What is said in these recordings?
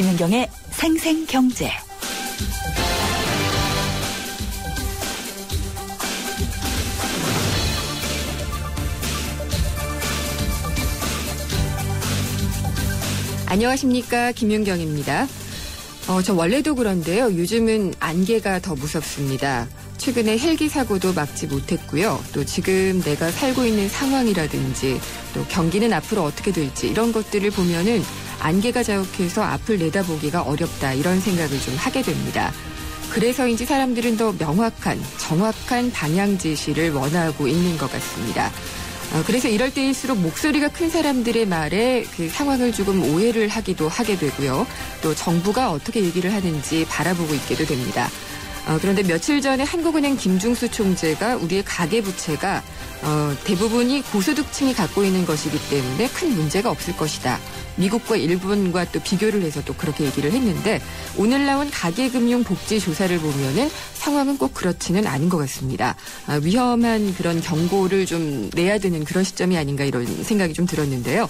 김연경의 생생경제. 안녕하십니까, 김윤경입니다. 저 원래도 그런데요. 요즘은 안개가 더 무섭습니다. 최근에 헬기 사고도 막지 못했고요. 또 지금 내가 살고 있는 상황이라든지 또 경기는 앞으로 어떻게 될지 이런 것들을 보면은 안개가 자욱해서 앞을 내다보기가 어렵다 이런 생각을 좀 하게 됩니다. 그래서인지 사람들은 더 명확한, 정확한 방향 제시를 원하고 있는 것 같습니다. 그래서 이럴 때일수록 목소리가 큰 사람들의 말에 그 상황을 조금 오해를 하기도 하게 되고요. 또 정부가 어떻게 얘기를 하는지 바라보고 있게도 됩니다. 그런데 며칠 전에 한국은행 김중수 총재가 우리의 가계부채가 대부분이 고소득층이 갖고 있는 것이기 때문에 큰 문제가 없을 것이다. 미국과 일본과 또 비교를 해서 또 그렇게 얘기를 했는데 오늘 나온 가계금융복지조사를 보면은 상황은 꼭 그렇지는 않은 것 같습니다. 위험한 그런 경고를 좀 내야 되는 그런 시점이 아닌가 이런 생각이 좀 들었는데요.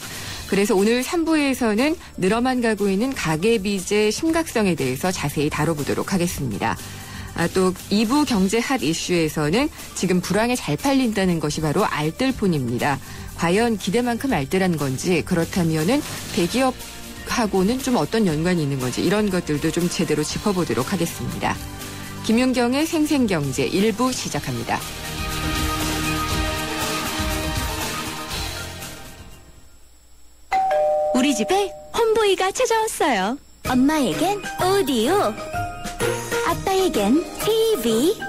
그래서 오늘 3부에서는 늘어만 가고 있는 가계비제 심각성에 대해서 자세히 다뤄보도록 하겠습니다. 또 2부 경제 핫 이슈에서는 지금 불황에 잘 팔린다는 것이 바로 알뜰폰입니다. 과연 기대만큼 알뜰한 건지 그렇다면은 대기업하고는 좀 어떤 연관이 있는 건지 이런 것들도 좀 제대로 짚어보도록 하겠습니다. 김윤경의 생생경제 1부 시작합니다. 우리 집에 홈보이가 찾아왔어요. 엄마에겐 오디오, 아빠에겐 TV,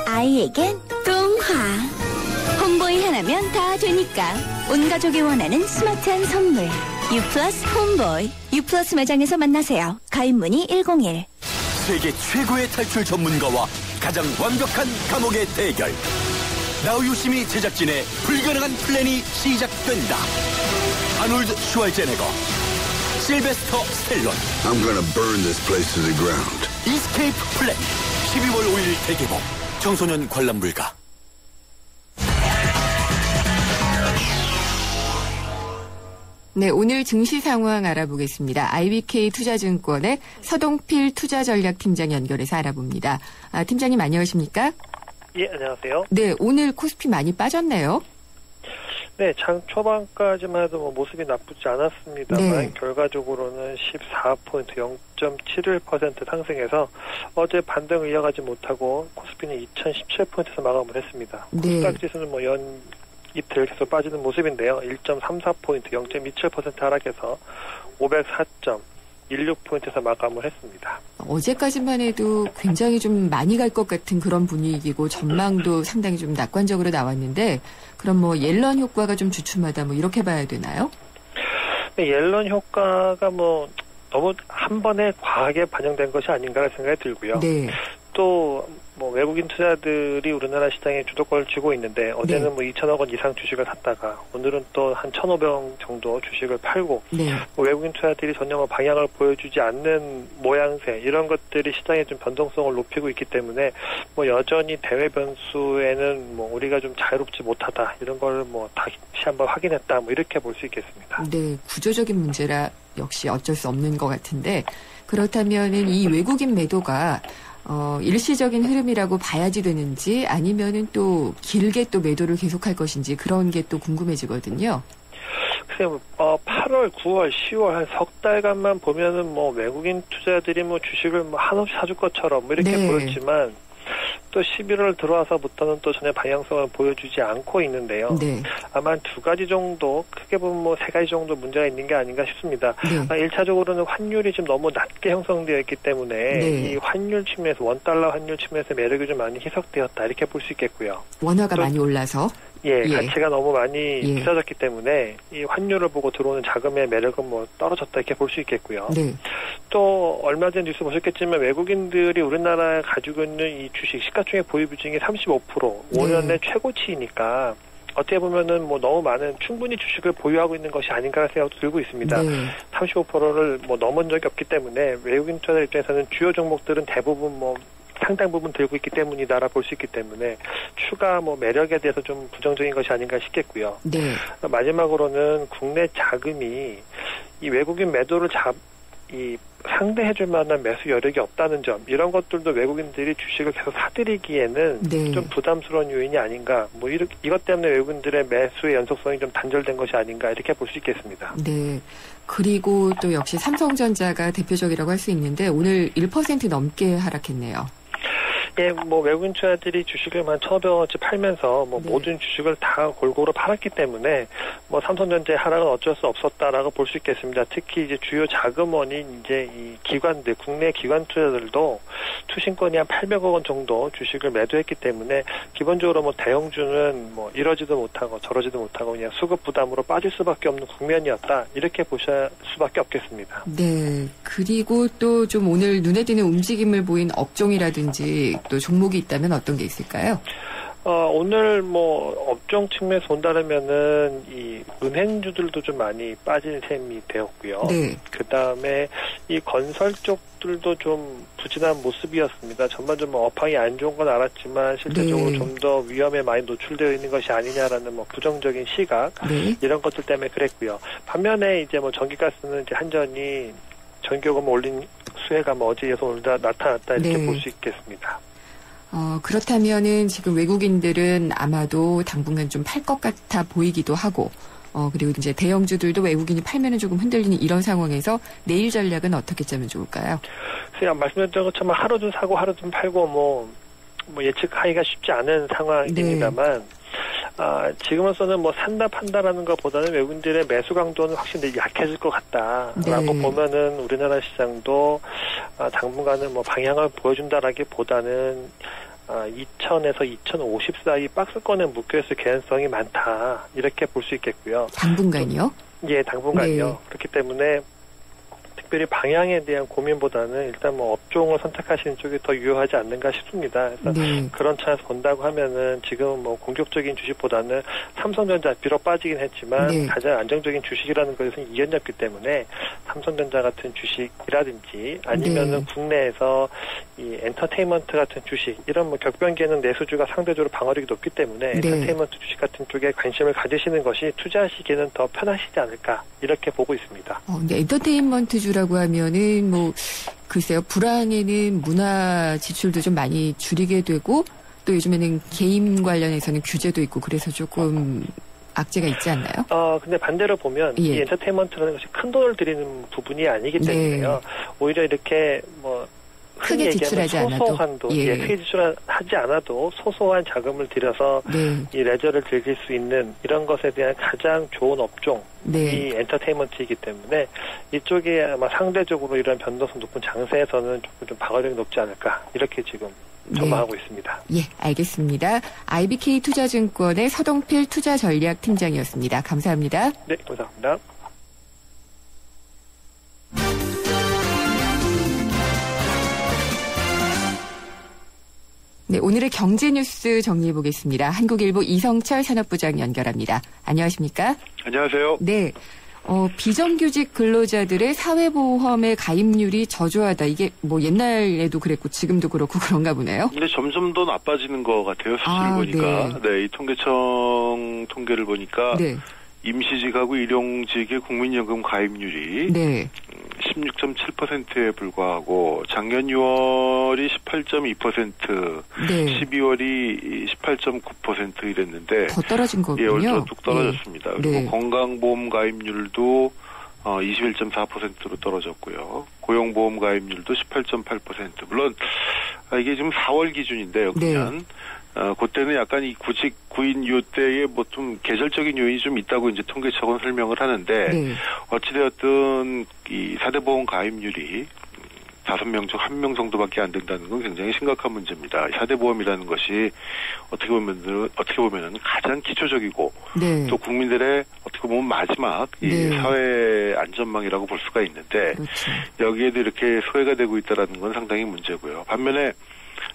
아이에겐 동화. 홈보이 하나면 다 되니까 온 가족이 원하는 스마트한 선물. 유플러스 홈보이. 유플러스 매장에서 만나세요. 가입 문의 101. 세계 최고의 탈출 전문가와 가장 완벽한 감옥의 대결. 나우유시미 제작진의 불가능한 플랜이 시작된다. 아놀드 슈왈제네거, 실베스터 스텔론. I'm gonna burn this place to the ground. 이스케이프 플랜 12월 5일 대개봉. 청소년 관람 불가. 네, 오늘 증시 상황 알아보겠습니다. IBK 투자증권의 서동필 투자전략팀장 연결해서 알아봅니다. 팀장님 안녕하십니까? 예, 안녕하세요. 네, 오늘 코스피 많이 빠졌네요. 네, 장 초반까지만 해도 모습이 나쁘지 않았습니다만 네. 결과적으로는 14포인트 0.71% 상승해서 어제 반등을 이어가지 못하고 코스피는 2017포인트에서 마감을 했습니다. 네. 코스닥 지수는 이틀 계속 빠지는 모습인데요. 1.34포인트 0.27% 하락해서 504.16포인트에서 마감을 했습니다. 어제까지만 해도 굉장히 좀 많이 갈 것 같은 그런 분위기고 전망도 상당히 좀 낙관적으로 나왔는데 그럼 뭐 옐런 효과가 좀 주춤하다 뭐 이렇게 봐야 되나요? 네, 옐런 효과가 너무 한 번에 과하게 반영된 것이 아닌가 생각이 들고요. 네. 또 외국인 투자들이 우리나라 시장에 주도권을 쥐고 있는데 어제는 2천억 원 이상 주식을 샀다가 오늘은 또 한 1,500원 정도 주식을 팔고 네. 외국인 투자들이 전혀 방향을 보여주지 않는 모양새 이런 것들이 시장의 좀 변동성을 높이고 있기 때문에 여전히 대외 변수에는 우리가 좀 자유롭지 못하다 이런 걸 다시 한번 확인했다 이렇게 볼 수 있겠습니다. 네, 구조적인 문제라 역시 어쩔 수 없는 것 같은데 그렇다면은 이 외국인 매도가 일시적인 흐름이라고 봐야지 되는지 아니면은 또 길게 또 매도를 계속할 것인지 그런 게 또 궁금해지거든요. 글쎄요, 8월, 9월, 10월 한 석 달간만 보면은 외국인 투자들이 주식을 한없이 사줄 것처럼 이렇게 네. 보였지만 또 11월 들어와서부터는 또 전혀 방향성을 보여주지 않고 있는데요. 네. 아마 한 두 가지 정도, 크게 보면 세 가지 정도 문제가 있는 게 아닌가 싶습니다. 네. 1차적으로는 환율이 좀 너무 낮게 형성되어 있기 때문에 네. 이 환율 측면에서 원달러 환율 측면에서 매력이 좀 많이 희석되었다 이렇게 볼 수 있겠고요. 원화가 또, 많이 올라서 예, 가치가 너무 많이 예. 비싸졌기 때문에 이 환율을 보고 들어오는 자금의 매력은 떨어졌다 이렇게 볼 수 있겠고요. 네. 또 얼마 전 뉴스 보셨겠지만 외국인들이 우리나라에 가지고 있는 이 주식 시가총액 보유 비중이 35% 5년 내 최고치이니까 어떻게 보면은 너무 많은 충분히 주식을 보유하고 있는 것이 아닌가 생각도 들고 있습니다. 네. 35%를 넘은 적이 없기 때문에 외국인 투자자 입장에서는 주요 종목들은 대부분 상당 부분 들고 있기 때문이다라 볼 수 있기 때문에 추가 매력에 대해서 좀 부정적인 것이 아닌가 싶겠고요. 네. 마지막으로는 국내 자금이 이 외국인 매도를 이 상대해줄 만한 매수 여력이 없다는 점, 이런 것들도 외국인들이 주식을 계속 사들이기에는 네. 좀 부담스러운 요인이 아닌가, 뭐 이것 때문에 외국인들의 매수의 연속성이 좀 단절된 것이 아닌가, 이렇게 볼 수 있겠습니다. 네. 그리고 또 역시 삼성전자가 대표적이라고 할 수 있는데 오늘 1% 넘게 하락했네요. 예, 뭐 외국인 투자들이 주식을 한 1,500원치 팔면서 뭐 네. 모든 주식을 다 골고루 팔았기 때문에 뭐 삼성전자의 하락은 어쩔 수 없었다라고 볼 수 있겠습니다. 특히 이제 주요 자금원인 이제 이 기관들, 국내 기관 투자들도 투신권이 한 800억 원 정도 주식을 매도했기 때문에 기본적으로 뭐 대형주는 뭐 이러지도 못하고 저러지도 못하고 그냥 수급 부담으로 빠질 수밖에 없는 국면이었다, 이렇게 보실 수밖에 없겠습니다. 네. 그리고 또 좀 오늘 눈에 띄는 움직임을 보인 업종이라든지 또 종목이 있다면 어떤 게 있을까요? 오늘 뭐 업종 측면에서 본다면은 이 은행주들도 좀 많이 빠진 셈이 되었고요. 네. 그 다음에 이 건설 쪽들도 좀 부진한 모습이었습니다. 전반적으로 업황이 안 좋은 건 알았지만 실제적으로 네. 좀 더 위험에 많이 노출되어 있는 것이 아니냐라는 뭐 부정적인 시각, 네. 이런 것들 때문에 그랬고요. 반면에 이제 뭐 전기가스는 이제 한전이 전기요금 올린 수혜가 뭐 어제 이어서 오늘 나타났다, 이렇게 네. 볼 수 있겠습니다. 그렇다면은 지금 외국인들은 아마도 당분간 좀 팔 것 같아 보이기도 하고, 그리고 이제 대형주들도 외국인이 팔면은 조금 흔들리는 이런 상황에서 내일 전략은 어떻게 짜면 좋을까요? 그냥 말씀드린 것처럼 하루 좀 사고 하루 좀 팔고 뭐 예측하기가 쉽지 않은 상황입니다만, 지금으로서는 뭐 산다 판다라는 것보다는 외국인들의 매수 강도는 확실히 약해질 것 같다라고 네. 보면은 우리나라 시장도 당분간은 뭐 방향을 보여준다라기보다는 2000에서 2050 사이 박스권에 묶여있을 개연성이 많다, 이렇게 볼 수 있겠고요. 당분간이요? 예, 당분간요. 네. 그렇기 때문에 특별히 방향에 대한 고민보다는 일단 뭐 업종을 선택하시는 쪽이 더 유효하지 않는가 싶습니다. 그래서 네. 그런 차에서 본다고 하면은 지금 뭐 공격적인 주식보다는 삼성전자 비록 빠지긴 했지만 네. 가장 안정적인 주식이라는 것은 이연이었기 때문에 삼성전자 같은 주식이라든지 아니면은 네. 국내에서 이 엔터테인먼트 같은 주식, 이런 뭐 격변기에는 내수주가 상대적으로 방어력이 높기 때문에 네. 엔터테인먼트 주식 같은 쪽에 관심을 가지시는 것이 투자하시기에는 더 편하시지 않을까, 이렇게 보고 있습니다. 근데 엔터테인먼트주라고 하면은 뭐 글쎄요, 불황에는 문화 지출도 좀 많이 줄이게 되고 또 요즘에는 게임 관련해서는 규제도 있고 그래서 조금 악재가 있지 않나요? 근데 반대로 보면 예. 이 엔터테인먼트라는 것이 큰 돈을 들이는 부분이 아니기 때문에요. 오히려 이렇게 뭐 크게 지출하지 않아도, 소소한 돈, 예. 크게 지출하지 않아도 소소한 자금을 들여서 네. 이 레저를 즐길 수 있는 이런 것에 대한 가장 좋은 업종, 네. 이 엔터테인먼트이기 때문에 이쪽에 아마 상대적으로 이런 변동성 높은 장세에서는 조금 좀 방어력이 높지 않을까, 이렇게 지금 전망하고 있습니다. 예, 알겠습니다. IBK 투자증권의 서동필 투자전략팀장이었습니다. 감사합니다. 네, 감사합니다. 네, 오늘의 경제 뉴스 정리해 보겠습니다. 한국일보 이성철 산업부장 연결합니다. 안녕하십니까? 안녕하세요. 네. 비정규직 근로자들의 사회보험의 가입률이 저조하다. 이게 뭐 옛날에도 그랬고 지금도 그렇고 그런가 보네요. 근데 점점 더 나빠지는 것 같아요. 수치를 보니까. 네, 이 통계청 통계를 보니까 네. 임시직하고 일용직의 국민연금 가입률이 네. 16.7%에 불과하고 작년 6월이 18.2%, 네. 12월이 18.9% 이랬는데 더 떨어진 거군요. 예, 얼추 뚝 떨어졌습니다. 네. 그리고 네. 건강보험 가입률도 21.4%로 떨어졌고요. 고용보험 가입률도 18.8%. 물론 이게 지금 4월 기준인데요. 그러면 그때는 약간 이 구인 요때에 뭐 좀 계절적인 요인이 좀 있다고 이제 통계청은 설명을 하는데 네. 어찌되었든 이 4대 보험 가입률이 5명 중 1명 정도밖에 안 된다는 건 굉장히 심각한 문제입니다. 4대 보험이라는 것이 어떻게 보면은 가장 기초적이고 네. 또 국민들의 어떻게 보면 마지막 이 네. 사회 안전망이라고 볼 수가 있는데 그렇죠. 여기에도 이렇게 소외가 되고 있다라는 건 상당히 문제고요. 반면에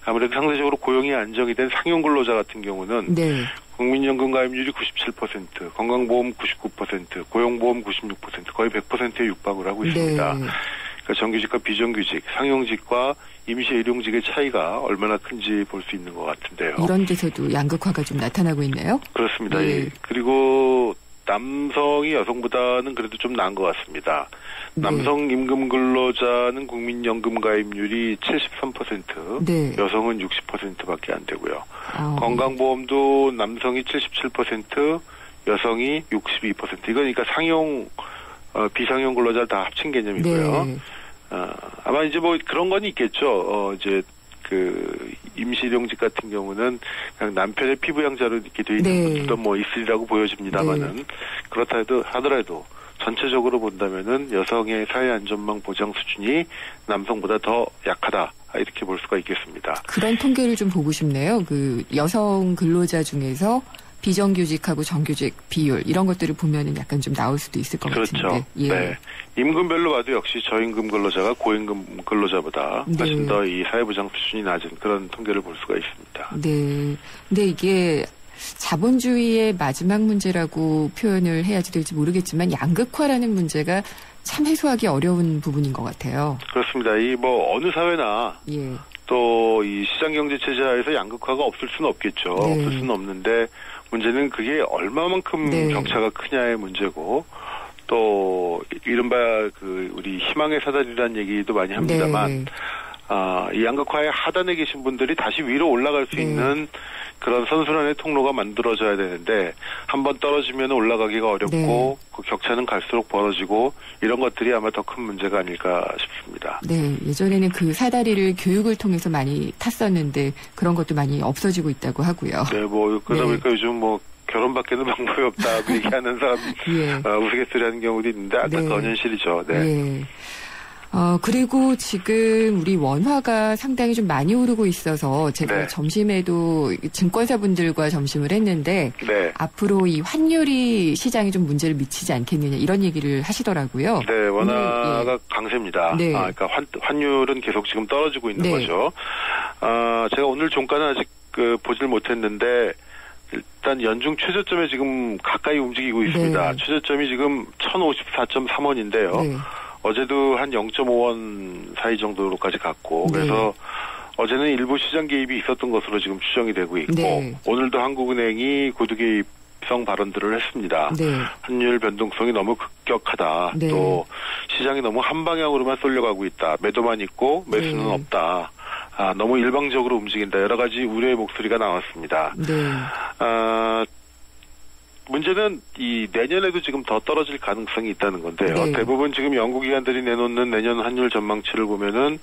아무래도 상대적으로 고용이 안정이 된 상용 근로자 같은 경우는 네. 국민연금 가입률이 97%, 건강보험 99%, 고용보험 96%, 거의 100%에 육박을 하고 있습니다. 네. 그러니까 정규직과 비정규직, 상용직과 임시 일용직의 차이가 얼마나 큰지 볼 수 있는 것 같은데요. 이런 데서도 양극화가 좀 나타나고 있네요. 그렇습니다. 네. 예. 그리고 남성이 여성보다는 그래도 좀 나은 것 같습니다. 네. 남성 임금 근로자는 국민연금 가입률이 73%, 네. 여성은 60%밖에 안 되고요. 건강보험도 남성이 77%, 여성이 62%. 이건 그러니까 상용, 비상용 근로자를 다 합친 개념이고요. 네. 아마 이제 뭐 그런 건 있겠죠. 이제 그 임시일용직 같은 경우는 그냥 남편의 피부 양자로 이렇게 돼 있는 네. 분들도 뭐 있으리라고 보여집니다만은 네. 그렇다 하더라도 전체적으로 본다면은 여성의 사회 안전망 보장 수준이 남성보다 더 약하다. 이렇게 볼 수가 있겠습니다. 그런 통계를 좀 보고 싶네요. 그 여성 근로자 중에서 비정규직하고 정규직 비율 이런 것들을 보면은 약간 좀 나올 수도 있을 것 그렇죠. 같은데. 예. 네. 임금별로 봐도 역시 저임금 근로자가 고임금 근로자보다 네. 훨씬 더 이 사회보장 수준이 낮은 그런 통계를 볼 수가 있습니다. 네. 근데 이게 자본주의의 마지막 문제라고 표현을 해야지 될지 모르겠지만 양극화라는 문제가 참 해소하기 어려운 부분인 것 같아요. 그렇습니다. 이 뭐 어느 사회나 예. 또 이 시장 경제 체제 하에서 양극화가 없을 수는 없겠죠. 네. 없을 수는 없는데 문제는 그게 얼마만큼 네. 격차가 크냐의 문제고 또 이른바 그 우리 희망의 사다리라는 얘기도 많이 합니다만 네. 이 양극화의 하단에 계신 분들이 다시 위로 올라갈 수 네. 있는 그런 선순환의 통로가 만들어져야 되는데 한번 떨어지면 올라가기가 어렵고 네. 그 격차는 갈수록 벌어지고 이런 것들이 아마 더 큰 문제가 아닐까 싶습니다. 네. 예전에는 그 사다리를 교육을 통해서 많이 탔었는데 그런 것도 많이 없어지고 있다고 하고요. 네, 뭐 그러다 네. 보니까 요즘 뭐 결혼밖에는 방법이 없다고 얘기하는 사람 예. 우스갯소리하는 경우도 있는데 안타까운 현실이죠. 네. 예. 그리고 지금 우리 원화가 상당히 좀 많이 오르고 있어서 제가 네. 점심에도 증권사분들과 점심을 했는데 네. 앞으로 이 환율이 시장에 좀 문제를 미치지 않겠느냐 이런 얘기를 하시더라고요. 네, 원화가 오늘, 예. 강세입니다. 네. 그러니까 환율은 계속 지금 떨어지고 있는 네. 거죠. 제가 오늘 종가는 아직 보질 못했는데 일단 연중 최저점에 지금 가까이 움직이고 있습니다. 네. 최저점이 지금 1054.3원인데요. 네. 어제도 한 0.5원 사이 정도로까지 갔고 네. 그래서 어제는 일부 시장 개입이 있었던 것으로 지금 추정이 되고 있고 네. 오늘도 한국은행이 고도 개입성 발언들을 했습니다. 네. 환율 변동성이 너무 급격하다. 네. 또 시장이 너무 한 방향으로만 쏠려가고 있다. 매도만 있고 매수는 네. 없다. 너무 일방적으로 움직인다. 여러 가지 우려의 목소리가 나왔습니다. 네. 문제는 이 내년에도 지금 더 떨어질 가능성이 있다는 건데요. 네. 대부분 지금 연구기관들이 내놓는 내년 환율 전망치를 보면은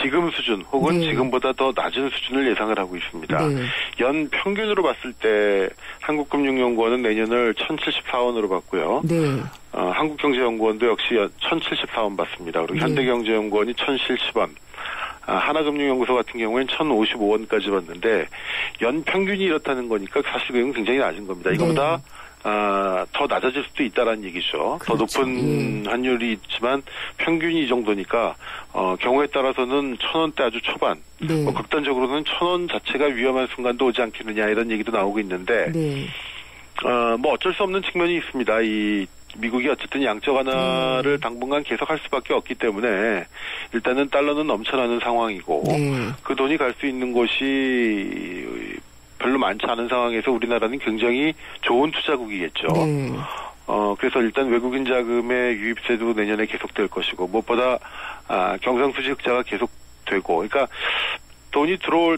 지금 수준 혹은 네. 지금보다 더 낮은 수준을 예상을 하고 있습니다. 네. 연 평균으로 봤을 때 한국금융연구원은 내년을 1,074원으로 봤고요. 네. 한국경제연구원도 역시 1,074원 봤습니다. 그리고 네. 현대경제연구원이 1,070원. 하나금융연구소 같은 경우에는 1,055원까지 봤는데 연 평균이 이렇다는 거니까 사실 그건 굉장히 낮은 겁니다. 이거보다 더 낮아질 수도 있다라는 얘기죠. 그렇죠. 더 높은 환율이 있지만 평균이 이 정도니까 경우에 따라서는 1,000원대 아주 초반, 네. 극단적으로는 1,000원 자체가 위험한 순간도 오지 않겠느냐 이런 얘기도 나오고 있는데 네. 뭐 어쩔 수 없는 측면이 있습니다. 이 미국이 어쨌든 양적 완화를 당분간 계속할 수밖에 없기 때문에 일단은 달러는 넘쳐나는 상황이고 네. 그 돈이 갈 수 있는 곳이 별로 많지 않은 상황에서 우리나라는 굉장히 좋은 투자국이겠죠. 네. 그래서 일단 외국인 자금의 유입세도 내년에 계속될 것이고 무엇보다 경상수지 흑자가 계속되고 그러니까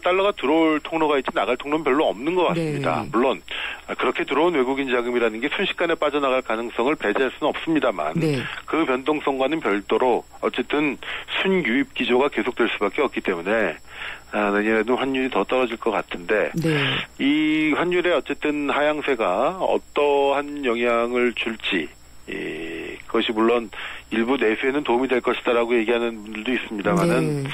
달러가 들어올 통로가 있지 나갈 통로는 별로 없는 것 같습니다. 네. 물론 그렇게 들어온 외국인 자금이라는 게 순식간에 빠져나갈 가능성을 배제할 수는 없습니다만 네. 그 변동성과는 별도로 어쨌든 순유입 기조가 계속될 수밖에 없기 때문에 내년에도 환율이 더 떨어질 것 같은데 네. 이 환율의 어쨌든 하향세가 어떠한 영향을 줄지 그것이 물론 일부 내수에는 도움이 될 것이다라고 얘기하는 분들도 있습니다만은 네.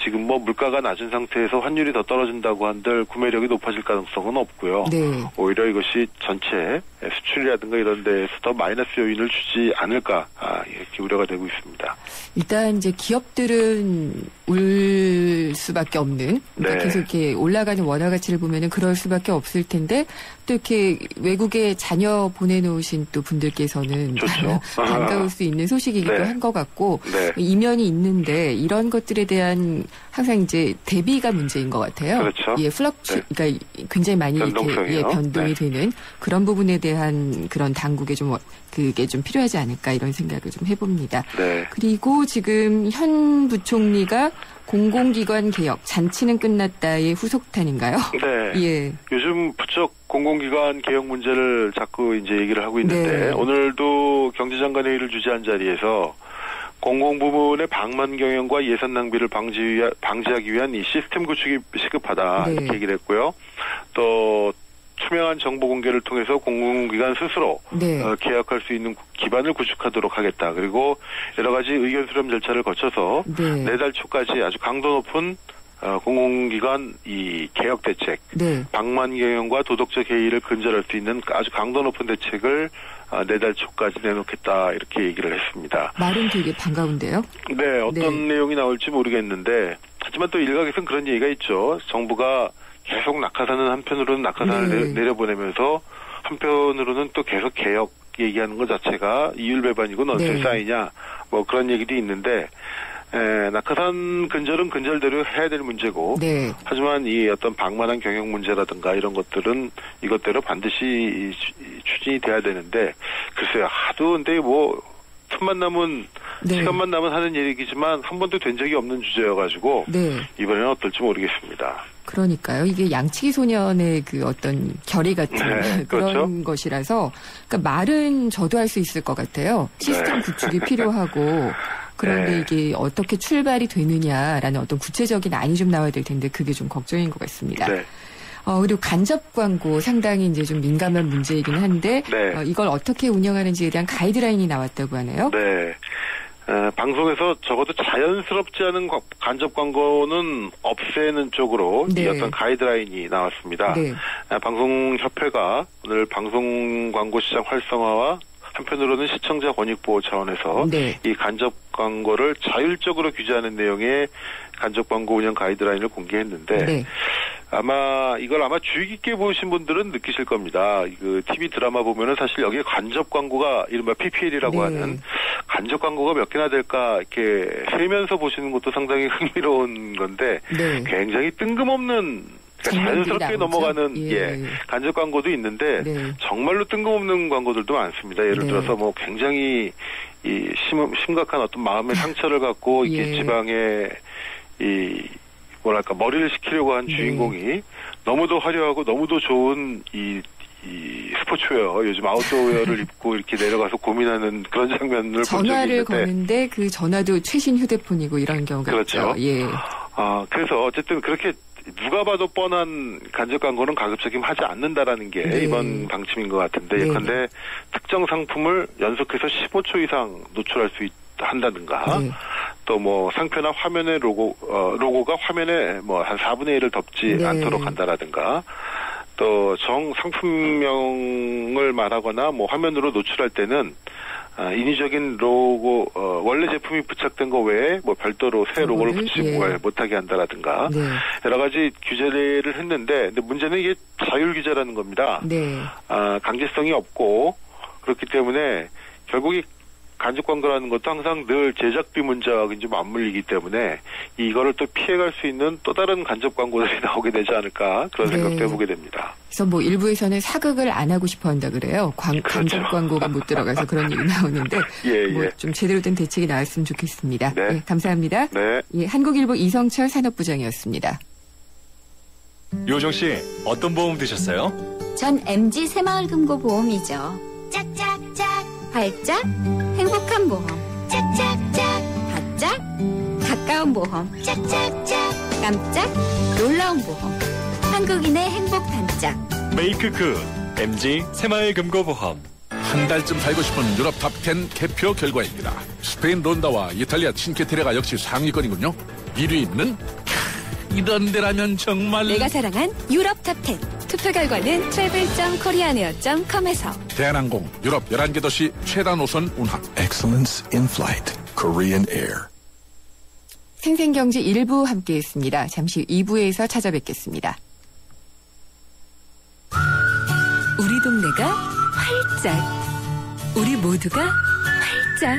지금 뭐 물가가 낮은 상태에서 환율이 더 떨어진다고 한들 구매력이 높아질 가능성은 없고요. 네. 오히려 이것이 전체 수출이라든가 이런 데에서 더 마이너스 요인을 주지 않을까 이렇게 우려가 되고 있습니다. 일단 이제 기업들은 올 수밖에 없는 그러니까 네. 계속 이렇게 올라가는 원화 가치를 보면은 그럴 수밖에 없을 텐데 또 이렇게 외국에 자녀 보내놓으신 또 분들께서는 좋죠. 반가울 수 있는 소식이기도 네. 한 것 같고 네. 이면이 있는데 이런 것들에 대한 항상 이제 대비가 문제인 것 같아요. 그렇죠. 예, 그러니까 굉장히 많이 이렇게 변동성이요. 변동이 네. 되는 그런 부분에 대한 그런 당국의 좀 그게 좀 필요하지 않을까 이런 생각을 좀 해봅니다. 네. 그리고 지금 현 부총리가 공공기관 개혁 잔치는 끝났다의 후속탄인가요? 네. 예. 요즘 부쩍 공공기관 개혁 문제를 자꾸 이제 얘기를 하고 있는데 네. 오늘도 경제장관 회의를 주재한 자리에서 공공부문의 방만 경영과 예산 낭비를 방지하기 위한 이 시스템 구축이 시급하다 네. 이렇게 얘기를 했고요. 또 투명한 정보 공개를 통해서 공공기관 스스로 네. 개혁할 수 있는 기반을 구축하도록 하겠다. 그리고 여러 가지 의견 수렴 절차를 거쳐서 네. 내달 초까지 아주 강도 높은 공공기관 이 개혁 대책, 네. 방만 경영과 도덕적 해이를 근절할 수 있는 아주 강도 높은 대책을 내달 초까지 내놓겠다 이렇게 얘기를 했습니다. 말은 되게 반가운데요. 네, 어떤 네. 내용이 나올지 모르겠는데 하지만 또 일각에서는 그런 얘기가 있죠. 정부가 계속 낙하산은 한편으로는 낙하산을 네. 내려보내면서 한편으로는 또 계속 개혁 얘기하는 것 자체가 이율배반이고 넌센스 네. 아니냐 뭐 그런 얘기도 있는데 낙하산 근절은 근절대로 해야 될 문제고 네. 하지만 이 어떤 방만한 경영 문제라든가 이런 것들은 이것대로 반드시 추진이 돼야 되는데 글쎄요 하도 근데 뭐 틈만 남은 네. 시간만 남은 하는 얘기지만 한 번도 된 적이 없는 주제여가지고 네. 이번에는 어떨지 모르겠습니다. 그러니까요. 이게 양치기 소년의 그 어떤 결의 같은 네, 그런 그렇죠. 것이라서 그러니까 말은 저도 할 수 있을 것 같아요. 시스템 네. 구축이 필요하고 그런데 네. 이게 어떻게 출발이 되느냐라는 어떤 구체적인 안이 좀 나와야 될 텐데 그게 좀 걱정인 것 같습니다. 네. 그리고 간접 광고 상당히 이제 좀 민감한 문제이긴 한데 네. 이걸 어떻게 운영하는지에 대한 가이드라인이 나왔다고 하네요. 네. 방송에서 적어도 자연스럽지 않은 간접 광고는 없애는 쪽으로 네. 이 어떤 가이드라인이 나왔습니다. 네. 방송협회가 오늘 방송 광고 시장 활성화와 한편으로는 시청자 권익 보호 차원에서 네. 이 간접 광고를 자율적으로 규제하는 내용의 간접 광고 운영 가이드라인을 공개했는데 네. 이걸 아마 주의 깊게 보신 분들은 느끼실 겁니다. 그 TV 드라마 보면은 사실 여기에 간접 광고가 이른바 PPL이라고 네. 하는 간접 광고가 몇 개나 될까 이렇게 세면서 보시는 것도 상당히 흥미로운 건데 네. 굉장히 뜬금없는 자연스럽게 나오죠? 넘어가는 예. 간접 광고도 있는데 네. 정말로 뜬금없는 광고들도 많습니다. 예를 네. 들어서 뭐 굉장히 이 심각한 어떤 마음의 상처를 갖고 이렇게 예. 지방에 이 뭐랄까 머리를 식히려고 한 네. 주인공이 너무도 화려하고 너무도 좋은 이 스포츠웨어 요즘 아웃도어웨어를 입고 이렇게 내려가서 고민하는 그런 장면을 본 적이 전화를 있는데 거는데 그 전화도 최신 휴대폰이고 이런 경우가 그렇죠. 있죠. 예. 그래서 어쨌든 그렇게 누가 봐도 뻔한 간접 광고는 가급적이면 하지 않는다라는 게 네. 이번 방침인 것 같은데 네. 예컨대 특정 상품을 연속해서 15초 이상 노출할 수 한다든가 네. 또 뭐 상표나 화면의 로고가 화면에 뭐 한 4분의 1을 덮지 네. 않도록 한다라든가 또 상품명을 말하거나 뭐 화면으로 노출할 때는 인위적인 로고 원래 제품이 부착된 거 외에 뭐 별도로 새 로고를 붙이지 못하게 한다라든가 네. 여러 가지 규제를 했는데 근데 문제는 이게 자율 규제라는 겁니다. 네. 강제성이 없고 그렇기 때문에 결국 이 간접 광고라는 것도 항상 늘 제작비 문제와 이제 맞물리기 때문에 이거를 또 피해갈 수 있는 또 다른 간접 광고들이 나오게 되지 않을까 그런 네. 생각도 해보게 됩니다. 그래서 뭐 일부에서는 사극을 안 하고 싶어 한다 그래요. 간접 광고가 못 들어가서 그런 얘기 나오는데 뭐 좀 제대로 된 대책이 나왔으면 좋겠습니다. 네. 네, 감사합니다. 네. 예, 한국일보 이성철 산업부장이었습니다. 요정 씨 어떤 보험 드셨어요? 전 MG 새마을금고보험이죠. 짝짝짝 발짝 행복한 보험 짝짝짝 바짝 가까운 보험 짝짝짝 깜짝 놀라운 보험 한국인의 행복 단짝 메이크 굿 MG 새마을금고보험. 한 달쯤 살고 싶은 유럽 탑10 개표 결과입니다. 스페인 론다와 이탈리아 친케테레가 역시 상위권이군요. 1위는 이런 데라면 정말 내가 사랑한 유럽 탑10 투표 결과는 travel.koreaneer.com에서 대한항공 유럽 11개 도시 최다 노선 운항 Excellence in flight. Korean Air. 생생경제 1부 함께했습니다. 잠시 후 2부에서 찾아뵙겠습니다. 우리 동네가 활짝, 우리 모두가 활짝.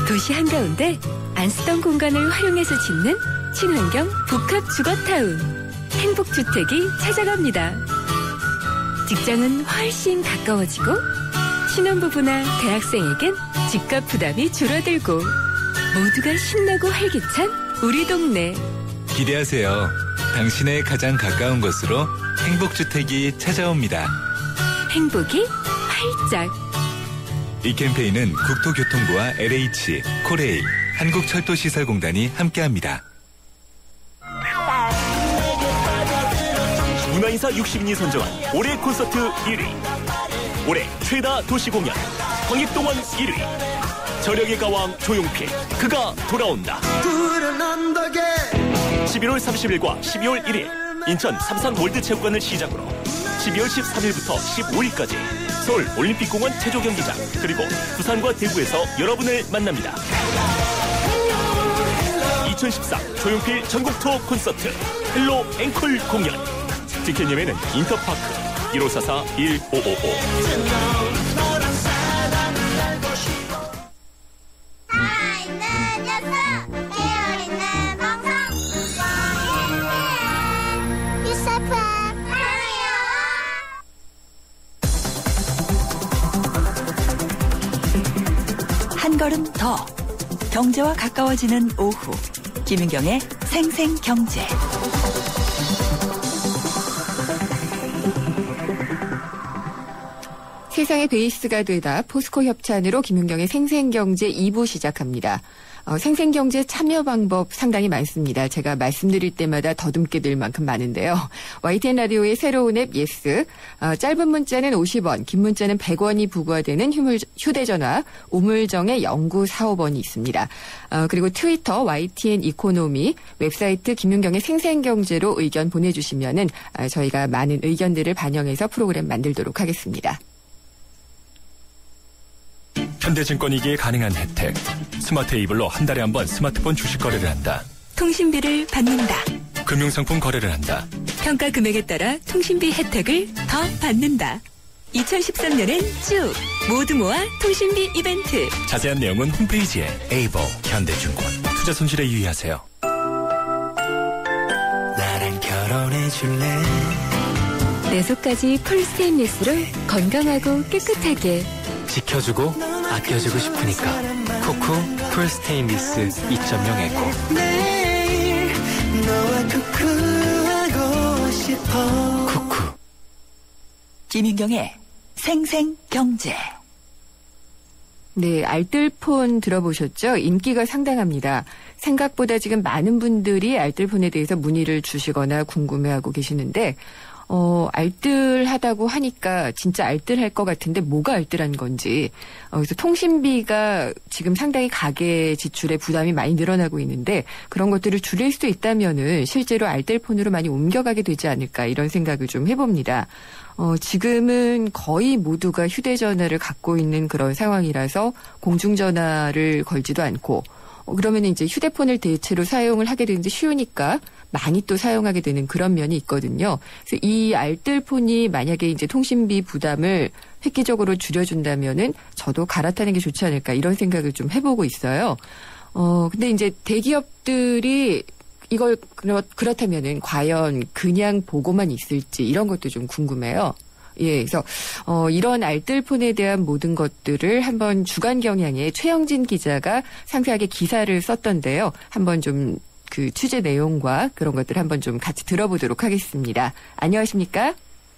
도시 한가운데 안 쓰던 공간을 활용해서 짓는 친환경 복합주거타운. 행복주택이 찾아갑니다. 직장은 훨씬 가까워지고 신혼부부나 대학생에겐 집값 부담이 줄어들고 모두가 신나고 활기찬 우리 동네. 기대하세요. 당신의 가장 가까운 곳으로 행복주택이 찾아옵니다. 행복이 활짝. 이 캠페인은 국토교통부와 LH, 코레일, 한국철도시설공단이 함께합니다. 문화인사 60인이 선정한 올해 콘서트 1위. 올해 최다 도시공연 광익동원 1위. 저력의 가왕 조용필, 그가 돌아온다. 11월 30일과 12월 1일 인천 삼산월드체육관을 시작으로 12월 13일부터 15일까지 서울 올림픽공원 체조경기장 그리고 부산과 대구에서 여러분을 만납니다. 2014 조용필 전국 투어 콘서트 헬로 앵콜 공연. 티켓 예매는 인터파크 1544-1555. 한 걸음 더 경제와 가까워지는 오후 김윤경의 생생경제. 세상의 베이스가 되다 포스코 협찬으로 김윤경의 생생경제 2부 시작합니다. 생생경제 참여 방법 상당히 많습니다. 제가 말씀드릴 때마다 더듬게 될 만큼 많은데요. YTN 라디오의 새로운 앱 예스. 짧은 문자는 50원, 긴 문자는 100원이 부과되는 휴대전화 우물정의 0945번이 있습니다. 그리고 트위터 YTN 이코노미, 웹사이트 김윤경의 생생경제로 의견 보내주시면은 저희가 많은 의견들을 반영해서 프로그램 만들도록 하겠습니다. 현대증권이기에 가능한 혜택. 스마트 에이블로 한 달에 한 번 스마트폰 주식 거래를 한다. 통신비를 받는다. 금융상품 거래를 한다. 평가 금액에 따라 통신비 혜택을 더 받는다. 2013년엔 쭉 모두 모아 통신비 이벤트. 자세한 내용은 홈페이지에 에이블 현대증권. 투자 손실에 유의하세요. 나랑 결혼해줄래? 내 속까지 풀 스테인리스로 건강하고 깨끗하게 지켜주고 아껴주고 싶으니까 쿠쿠 풀 스테인리스 2.0 에코. 매일 너와 쿠쿠하고 싶어. 쿠쿠. 김윤경의 생생경제. 네, 알뜰폰 들어보셨죠? 인기가 상당합니다. 생각보다 지금 많은 분들이 알뜰폰에 대해서 문의를 주시거나 궁금해하고 계시는데 알뜰하다고 하니까 진짜 알뜰할 것 같은데 뭐가 알뜰한 건지. 그래서 통신비가 지금 상당히 가계 지출에 부담이 많이 늘어나고 있는데 그런 것들을 줄일 수 있다면은 실제로 알뜰폰으로 많이 옮겨가게 되지 않을까 이런 생각을 좀 해봅니다. 지금은 거의 모두가 휴대전화를 갖고 있는 그런 상황이라서 공중전화를 걸지도 않고 그러면 이제 휴대폰을 대체로 사용을 하게 되는데 쉬우니까 많이 또 사용하게 되는 그런 면이 있거든요. 그래서 이 알뜰폰이 만약에 이제 통신비 부담을 획기적으로 줄여준다면은 저도 갈아타는 게 좋지 않을까 이런 생각을 좀 해보고 있어요. 근데 이제 대기업들이 이걸 그렇다면은 과연 그냥 보고만 있을지 이런 것도 좀 궁금해요. 예, 그래서 이런 알뜰폰에 대한 모든 것들을 한번 주간경향의 최영진 기자가 상세하게 기사를 썼던데요. 한번 좀 그 취재 내용과 그런 것들 한번 좀 같이 들어보도록 하겠습니다. 안녕하십니까?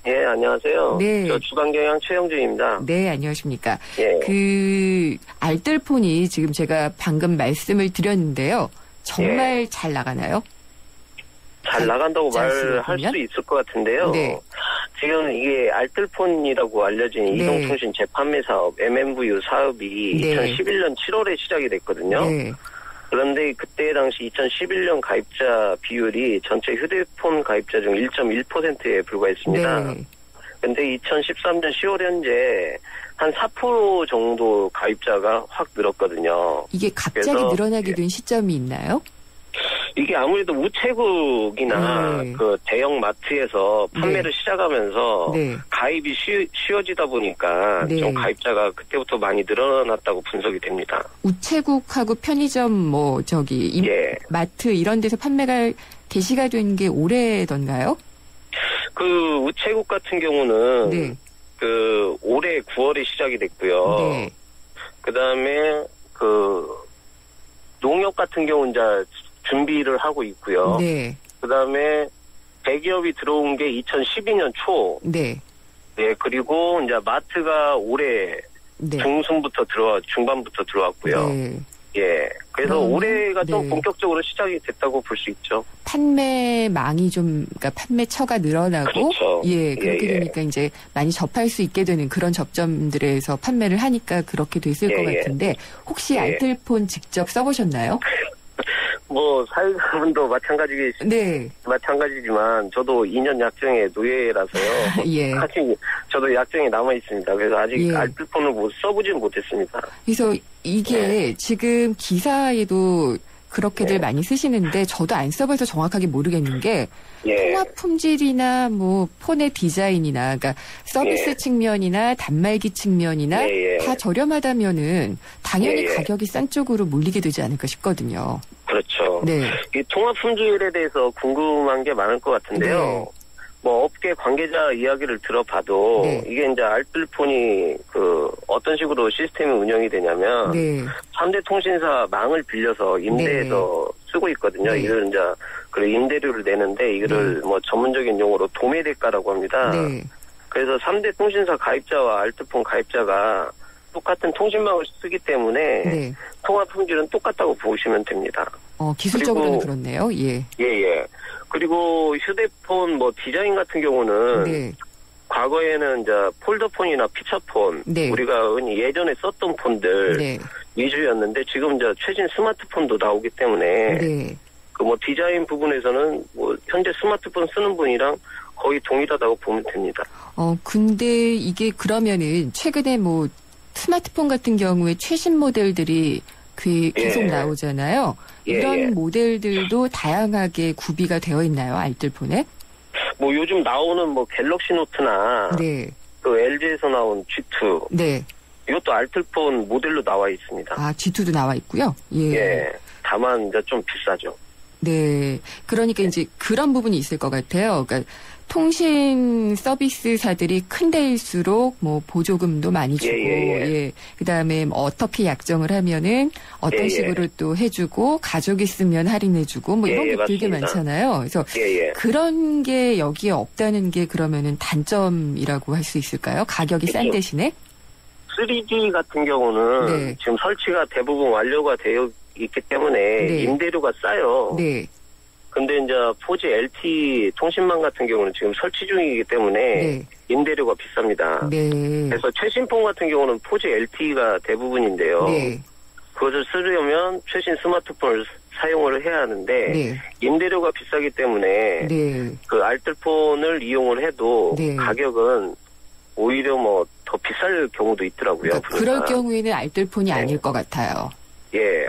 예, 안녕하세요. 네. 저 주간경향 최영준입니다. 네, 안녕하십니까? 예. 그 알뜰폰이 지금 제가 방금 말씀을 드렸는데요. 정말 예. 잘 나가나요? 잘 나간다고 말할 수 있을 것 같은데요. 네. 지금 이게 알뜰폰이라고 알려진 네. 이동통신 재판매 사업 MMVU 사업이 네. 2011년 7월에 시작이 됐거든요. 네. 그런데 그때 당시 2011년 가입자 비율이 전체 휴대폰 가입자 중 1.1%에 불과했습니다. 네. 근데 2013년 10월 현재 한 4% 정도 가입자가 확 늘었거든요. 이게 갑자기 늘어나게 된 시점이 있나요? 이게 아무래도 우체국이나 그 대형 마트에서 판매를 시작하면서 가입이 쉬워지다 보니까 좀 가입자가 그때부터 많이 늘어났다고 분석이 됩니다. 우체국하고 편의점 마트 이런 데서 판매가 개시가 된 게 올해던가요? 그 우체국 같은 경우는 그 올해 9월에 시작이 됐고요. 그다음에 그 농협 같은 경우는 이제 준비를 하고 있고요. 그다음에 대기업이 들어온 게 2012년 초. 그리고 이제 마트가 올해 중순부터 중반부터 들어왔고요. 그래서 올해가 좀 본격적으로 시작이 됐다고 볼 수 있죠. 판매망이 그러니까 판매처가 늘어나고, 그렇게 되니까 이제 많이 접할 수 있게 되는 그런 접점들에서 판매를 하니까 그렇게 됐을 것 같은데, 혹시 알뜰폰 직접 써보셨나요? 뭐 사회자분도 마찬가지지만 저도 2년 약정의 노예라서요. 아직 저도 약정이 남아 있습니다. 그래서 아직 알뜰폰을 써보지는 못했습니다. 그래서 이게 지금 기사에도 그렇게들 많이 쓰시는데 저도 안 써봐서 정확하게 모르겠는 게 통합 품질이나 뭐 폰의 디자인이나 그러니까 서비스 측면이나 단말기 측면이나 다 저렴하다면은 당연히 가격이 싼 쪽으로 몰리게 되지 않을까 싶거든요. 그렇죠. 이 통합 품질에 대해서 궁금한 게 많을 것 같은데요. 뭐 업계 관계자 이야기를 들어봐도 이게 이제 알뜰폰이 그 어떤 식으로 시스템이 운영이 되냐면 3대 통신사 망을 빌려서 임대해서 쓰고 있거든요. 이걸 이제 그 임대료를 내는데 이거를 뭐 전문적인 용어로 도매대가라고 합니다. 그래서 3대 통신사 가입자와 알뜰폰 가입자가 똑같은 통신망을 쓰기 때문에 통합 품질은 똑같다고 보시면 됩니다. 기술적으로는 그렇네요. 그리고 휴대폰 뭐 디자인 같은 경우는 과거에는 이제 폴더폰이나 피처폰 우리가 흔히 예전에 썼던 폰들 위주였는데 지금 이제 최신 스마트폰도 나오기 때문에 그 뭐 디자인 부분에서는 뭐 현재 스마트폰 쓰는 분이랑 거의 동일하다고 보면 됩니다. 근데 이게 그러면은 최근에 뭐 스마트폰 같은 경우에 최신 모델들이 계속 나오잖아요. 이런 모델들도 다양하게 구비가 되어 있나요, 알뜰폰에? 뭐 요즘 나오는 뭐 갤럭시 노트나 또 LG에서 나온 G2 이것도 알뜰폰 모델로 나와 있습니다. G2도 나와 있고요. 다만 이제 좀 비싸죠. 그러니까 이제 그런 부분이 있을 것 같아요. 그러니까 통신 서비스사들이 큰 데일수록 뭐 보조금도 많이 주고, 그다음에 뭐 어떻게 약정을 하면은 어떤 식으로 또 해주고 가족이 쓰면 할인해주고 뭐 이런 게 되게 많잖아요. 그래서 그런 게 여기에 없다는 게 그러면은 단점이라고 할 수 있을까요? 가격이 싼 대신에? 3G 같은 경우는 지금 설치가 대부분 완료가 되어 있기 때문에 임대료가 싸요. 근데 이제 4G LTE 통신망 같은 경우는 지금 설치 중이기 때문에 임대료가 비쌉니다. 그래서 최신폰 같은 경우는 4G LTE가 대부분인데요. 그것을 쓰려면 최신 스마트폰을 사용을 해야 하는데 임대료가 비싸기 때문에 그 알뜰폰을 이용을 해도 가격은 오히려 뭐 더 비쌀 경우도 있더라고요. 그러니까 그럴 경우에는 알뜰폰이 아닐 것 같아요.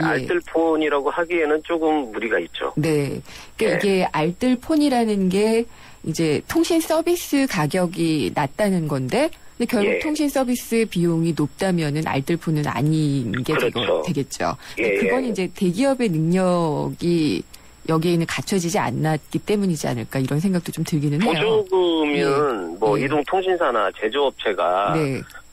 알뜰폰이라고 하기에는 조금 무리가 있죠. 그러니까 이게 알뜰폰이라는 게 이제 통신 서비스 가격이 낮다는 건데, 근데 결국 통신 서비스 비용이 높다면은 알뜰폰은 아닌 게 되겠죠. 그건 이제 대기업의 능력이 여기에는 갖춰지지 않았기 때문이지 않을까 이런 생각도 좀 들기는 해요. 보조금은 뭐 이동통신사나 제조업체가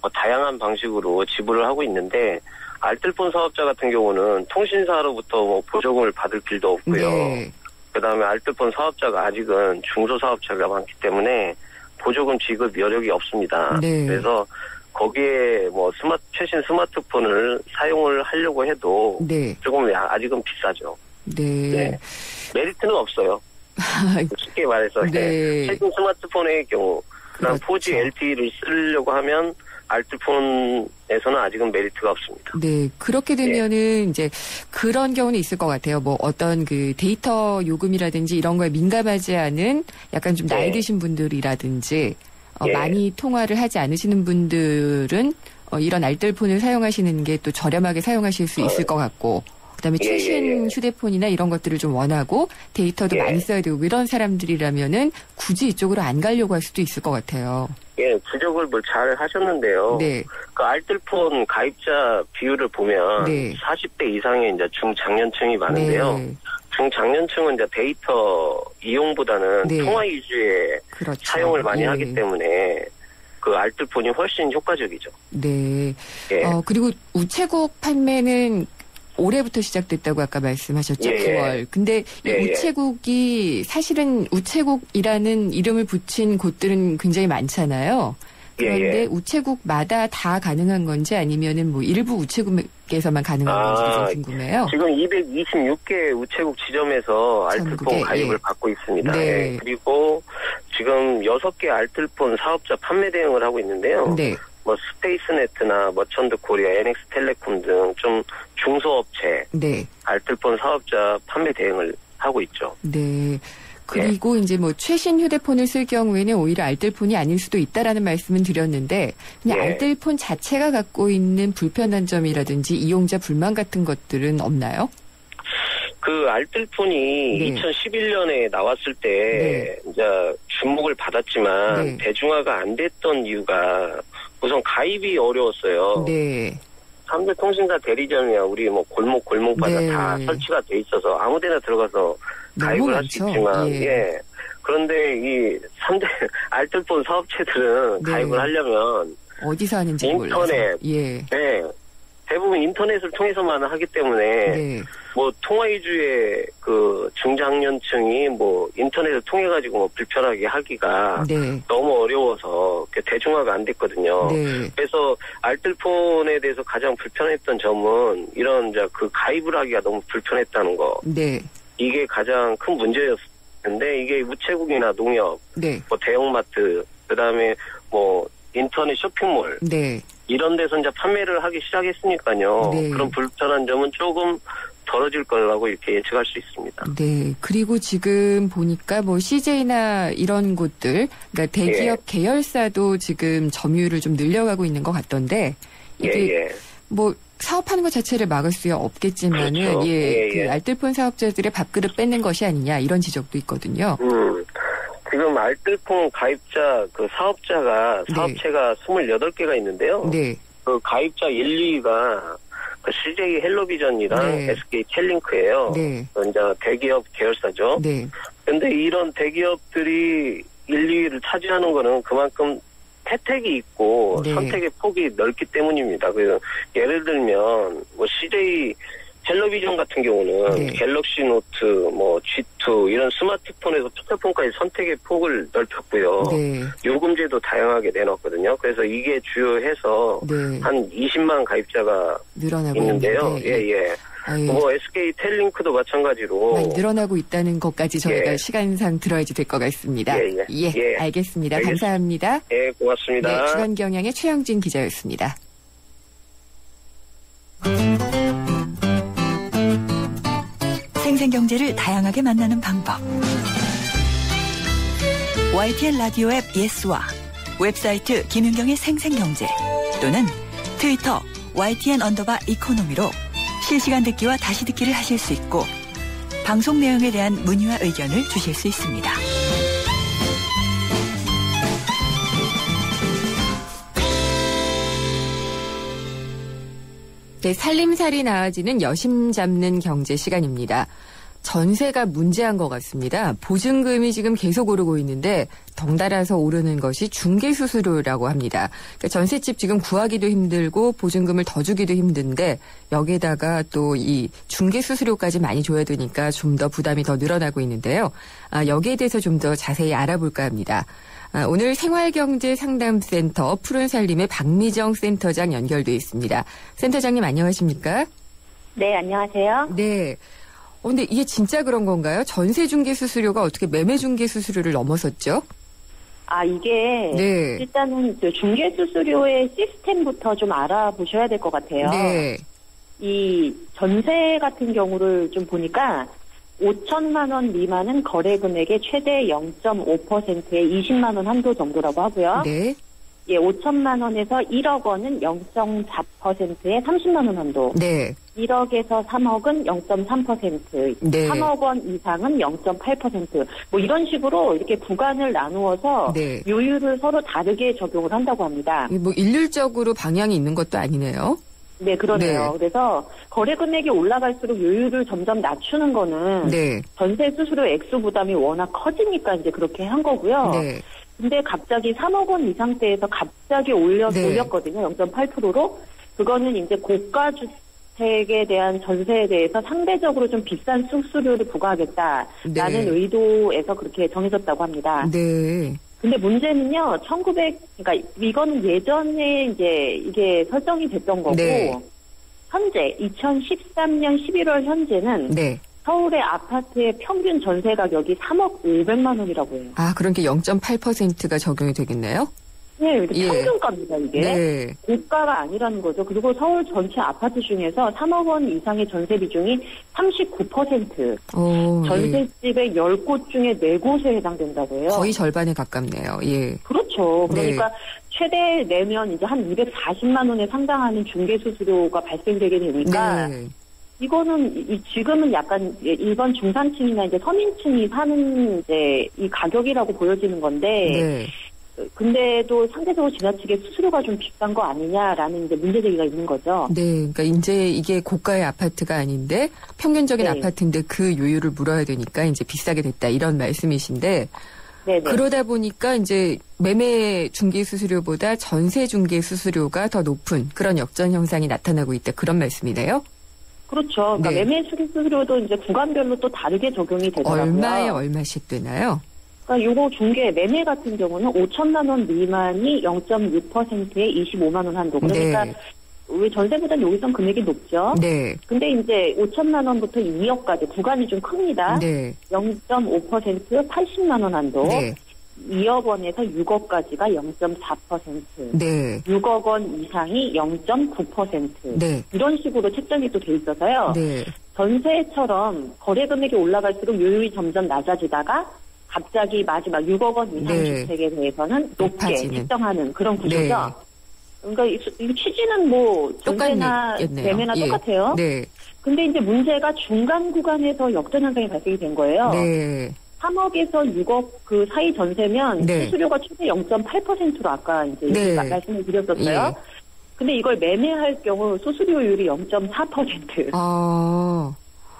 뭐 다양한 방식으로 지불을 하고 있는데 알뜰폰 사업자 같은 경우는 통신사로부터 뭐 보조금을 받을 필요도 없고요. 그다음에 알뜰폰 사업자가 아직은 중소사업자가 많기 때문에 보조금 지급 여력이 없습니다. 그래서 거기에 뭐 최신 스마트폰을 사용을 하려고 해도 조금 아직은 비싸죠. 메리트는 없어요. 쉽게 말해서 최신 스마트폰의 경우 그다음 4G LTE를 쓰려고 하면 알뜰폰에서는 아직은 메리트가 없습니다. 그렇게 되면은 이제 그런 경우는 있을 것 같아요. 뭐 어떤 그 데이터 요금이라든지 이런 거에 민감하지 않은 약간 좀 나이 드신 분들이라든지 많이 통화를 하지 않으시는 분들은 이런 알뜰폰을 사용하시는 게 또 저렴하게 사용하실 수 있을 것 같고 그다음에 최신 휴대폰이나 이런 것들을 좀 원하고 데이터도 많이 써야 되고 이런 사람들이라면은 굳이 이쪽으로 안 가려고 할 수도 있을 것 같아요. 예, 지적을 잘 하셨는데요. 네. 그 알뜰폰 가입자 비율을 보면 40대 이상의 이제 중장년층이 많은데요. 중장년층은 이제 데이터 이용보다는 통화 위주의 사용을 많이 하기 때문에 그 알뜰폰이 훨씬 효과적이죠. 네. 그리고 우체국 판매는 올해부터 시작됐다고 아까 말씀하셨죠. 9월. 근데 이 우체국이 사실은 우체국이라는 이름을 붙인 곳들은 굉장히 많잖아요. 그런데 우체국마다 다 가능한 건지 아니면은 뭐 일부 우체국에서만 가능한 건지 좀 궁금해요. 지금 226개 우체국 지점에서 알뜰폰 가입을 받고 있습니다. 네. 그리고 지금 6개 알뜰폰 사업자 판매 대행을 하고 있는데요. 뭐 스페이스네트나 머천드 코리아, NX텔레콤 등 좀 중소업체 알뜰폰 사업자 판매 대행을 하고 있죠. 네. 그리고 이제 뭐 최신 휴대폰을 쓸 경우에는 오히려 알뜰폰이 아닐 수도 있다라는 말씀은 드렸는데 그냥 알뜰폰 자체가 갖고 있는 불편한 점이라든지 이용자 불만 같은 것들은 없나요? 그 알뜰폰이 2011년에 나왔을 때 이제 주목을 받았지만 대중화가 안 됐던 이유가 우선 가입이 어려웠어요. 삼대 통신사 대리점이야 우리 뭐 골목마다 다 설치가 돼 있어서 아무데나 들어가서 가입을 할 수 있지만 그런데 이 3대 알뜰폰 사업체들은 가입을 하려면 어디서 하는지 인터넷 대부분 인터넷을 통해서만 하기 때문에 뭐 통화 위주의 그 중장년층이 뭐 인터넷을 통해 가지고 뭐 불편하게 하기가 너무 어려워서 대중화가 안 됐거든요. 그래서 알뜰폰에 대해서 가장 불편했던 점은 이런 이제 그 가입을 하기가 너무 불편했다는 거. 이게 가장 큰 문제였는데 이게 우체국이나 농협, 뭐 대형마트, 그다음에 뭐 인터넷 쇼핑몰 이런 데서 이제 판매를 하기 시작했으니까요. 그런 불편한 점은 조금 덜어질 거라고 이렇게 예측할 수 있습니다. 네. 그리고 지금 보니까 뭐 CJ나 이런 곳들, 그러니까 대기업 계열사도 지금 점유율을 좀 늘려가고 있는 것 같던데 이게 뭐 사업하는 것 자체를 막을 수 없겠지만은 그 알뜰폰 사업자들의 밥그릇 뺏는 것이 아니냐 이런 지적도 있거든요. 지금 알뜰폰 가입자 그 사업체가 28개가 있는데요. 그 가입자 1, 2위가 그 CJ 헬로비전이랑 SK 텔링크예요. 이제 대기업 계열사죠. 근데 이런 대기업들이 1, 2위를 차지하는 거는 그만큼 혜택이 있고 선택의 폭이 넓기 때문입니다. 그래서 예를 들면 뭐 CJ 텔레비전 같은 경우는 갤럭시 노트, 뭐 G2 이런 스마트폰에서 피처폰까지 선택의 폭을 넓혔고요. 요금제도 다양하게 내놨거든요. 그래서 이게 주요해서 한 20만 가입자가 늘어나고 있는데요. 뭐 SK 텔링크도 마찬가지로 많이 늘어나고 있다는 것까지 저희가 시간상 들어야지 될 것 같습니다. 알겠습니다. 감사합니다. 고맙습니다. 주간경향의 최영진 기자였습니다. 생생경제를 다양하게 만나는 방법. YTN 라디오 앱 예스와 웹사이트 김윤경의 생생경제 또는 트위터 YTN_이코노미로 실시간 듣기와 다시 듣기를 하실 수 있고 방송 내용에 대한 문의와 의견을 주실 수 있습니다. 살림살이 나아지는 여심 잡는 경제 시간입니다. 전세가 문제한 것 같습니다. 보증금이 지금 계속 오르고 있는데 덩달아서 오르는 것이 중개수수료라고 합니다. 그러니까 전셋집 지금 구하기도 힘들고 보증금을 더 주기도 힘든데 여기에다가 또 이 중개수수료까지 많이 줘야 되니까 좀 더 부담이 더 늘어나고 있는데요. 여기에 대해서 좀 더 자세히 알아볼까 합니다. 오늘 생활경제상담센터 푸른살림의 박미정 센터장 연결돼 있습니다. 센터장님 안녕하십니까? 네, 안녕하세요. 네. 근데 이게 진짜 그런 건가요? 전세 중개 수수료가 어떻게 매매 중개 수수료를 넘어섰죠? 이게 일단은 중개 수수료의 시스템부터 좀 알아보셔야 될 것 같아요. 이 전세 같은 경우를 좀 보니까 5천만 원 미만은 거래 금액의 최대 0.5%의 20만 원 한도 정도라고 하고요. 예, 5천만 원에서 1억 원은 0.4%의 30만 원 한도. 네. 1억에서 3억은 0.3%, 네. 3억 원 이상은 0.8%. 뭐 이런 식으로 이렇게 구간을 나누어서 네. 요율을 서로 다르게 적용을 한다고 합니다. 뭐 일률적으로 방향이 있는 것도 아니네요. 네, 그러네요. 네. 그래서 거래 금액이 올라갈수록 요율을 점점 낮추는 거는 네. 전세 수수료 액수 부담이 워낙 커지니까 이제 그렇게 한 거고요. 네. 근데 갑자기 3억 원 이상대에서 갑자기 올렸거든요. 0.8%로. 그거는 이제 고가 주택에 대한 전세에 대해서 상대적으로 좀 비싼 수수료를 부과하겠다라는 네. 의도에서 그렇게 정해졌다고 합니다. 네. 근데 문제는요, 그러니까 이거는 예전에 이제 이게 설정이 됐던 거고, 네. 현재 2013년 11월 현재는 네. 서울의 아파트의 평균 전세 가격이 3억 500만 원이라고 해요. 아, 그런 게 0.8%가 적용이 되겠네요? 네, 이렇게 예. 평균가입니다, 이게. 네. 고가가 아니라는 거죠. 그리고 서울 전체 아파트 중에서 3억 원 이상의 전세 비중이 39%. 전셋집의 10곳 중에 4곳에 해당된다고 해요. 거의 절반에 가깝네요. 예. 그렇죠. 그러니까 네. 최대 내면 이제 한 240만 원에 상당하는 중개 수수료가 발생되게 되니까 네. 이거는 지금은 약간 일반 중산층이나 이제 서민층이 사는 이제 이 가격이라고 보여지는 건데 네. 근데도 상대적으로 지나치게 수수료가 좀 비싼 거 아니냐라는 이제 문제 제기가 있는 거죠. 네, 그러니까 이제 이게 고가의 아파트가 아닌데 평균적인 네. 아파트인데 그 요율을 물어야 되니까 이제 비싸게 됐다 이런 말씀이신데 네네. 그러다 보니까 이제 매매 중개 수수료보다 전세 중개 수수료가 더 높은 그런 역전 현상이 나타나고 있다 그런 말씀이네요. 그렇죠. 그러니까 네. 매매 수수료도 이제 구간별로 또 다르게 적용이 되더라고요. 얼마에 얼마씩 되나요? 그러니까 요거 중개 매매 같은 경우는 5천만 원 미만이 0.6%에 25만 원 한도. 그러니까 네. 왜 전세보다는 여기선 금액이 높죠. 네. 근데 이제 5천만 원부터 2억까지 구간이 좀 큽니다. 네. 0.5% 80만 원 한도. 네. 2억 원에서 6억까지가 0.4%. 네. 6억 원 이상이 0.9%. 네. 이런 식으로 책정이 또 돼 있어서요. 네. 전세처럼 거래 금액이 올라갈수록 요율이 점점 낮아지다가 갑자기 마지막 6억 원 이상 네. 주택에 대해서는 높게 높아지는. 책정하는 그런 구조죠. 네. 그러니까 이 취지는 뭐 전세나 똑같겠네요. 매매나 예. 똑같아요. 네. 근데 이제 문제가 중간 구간에서 역전 현상이 발생이 된 거예요. 네. 3억에서 6억 그 사이 전세면 네. 수수료가 최대 0.8%로 아까 이제 네. 말씀을 드렸었어요. 예. 근데 이걸 매매할 경우 수수료율이 0.4%. 아.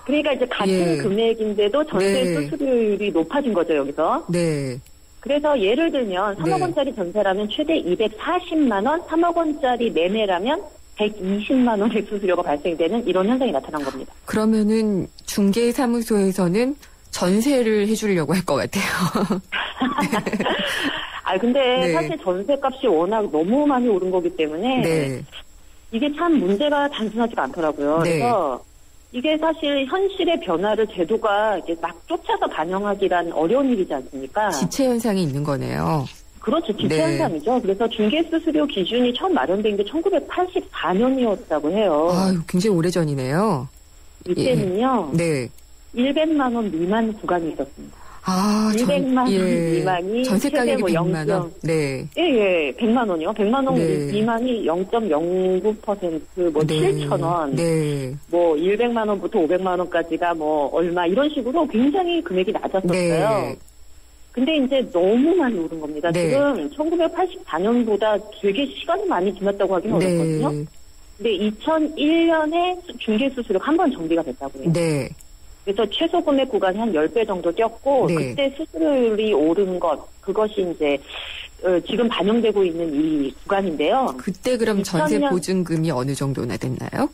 그러니까 이제 같은 예. 금액인데도 전세 네. 수수료율이 높아진 거죠, 여기서. 네. 그래서 예를 들면 3억 네. 원짜리 전세라면 최대 240만 원, 3억 원짜리 매매라면 120만 원의 수수료가 발생되는 이런 현상이 나타난 겁니다. 그러면은 중개사무소에서는 전세를 해주려고 할 것 같아요. 아 근데 네. 사실 전세값이 워낙 너무 많이 오른 거기 때문에 네. 이게 참 문제가 단순하지가 않더라고요. 네. 그래서 이게 사실 현실의 변화를 제도가 이제 막 쫓아서 반영하기란 어려운 일이지 않습니까? 지체 현상이 있는 거네요. 그렇죠. 지체 네. 현상이죠. 그래서 중개수수료 기준이 처음 마련된 게 1984년이었다고 해요. 아유, 굉장히 오래전이네요. 이때는요. 네. 100만 원 미만 구간이 있었습니다. 아, 100만 원 예. 미만이 전세 가격이 뭐 100만 원. 네. 예, 100만 원이요. 100만 원 네. 미만이 0.09%, 뭐 네. 7천 원, 네. 뭐 100만 원부터 500만 원까지가 뭐 얼마 이런 식으로 굉장히 금액이 낮았었어요. 네. 근데 이제 너무 많이 오른 겁니다. 네. 지금 1984년보다 되게 시간이 많이 지났다고 하긴 어렵거든요. 네. 근데 2001년에 중개수수료가 한 번 정비가 됐다고 해요. 네. 그래서 최소 금액 구간이 한 10배 정도 뛰었고 네. 그때 수수료율이 오른 것 그것이 이제 지금 반영되고 있는 이 구간인데요. 그때 그럼 전세 보증금이 어느 정도나 됐나요?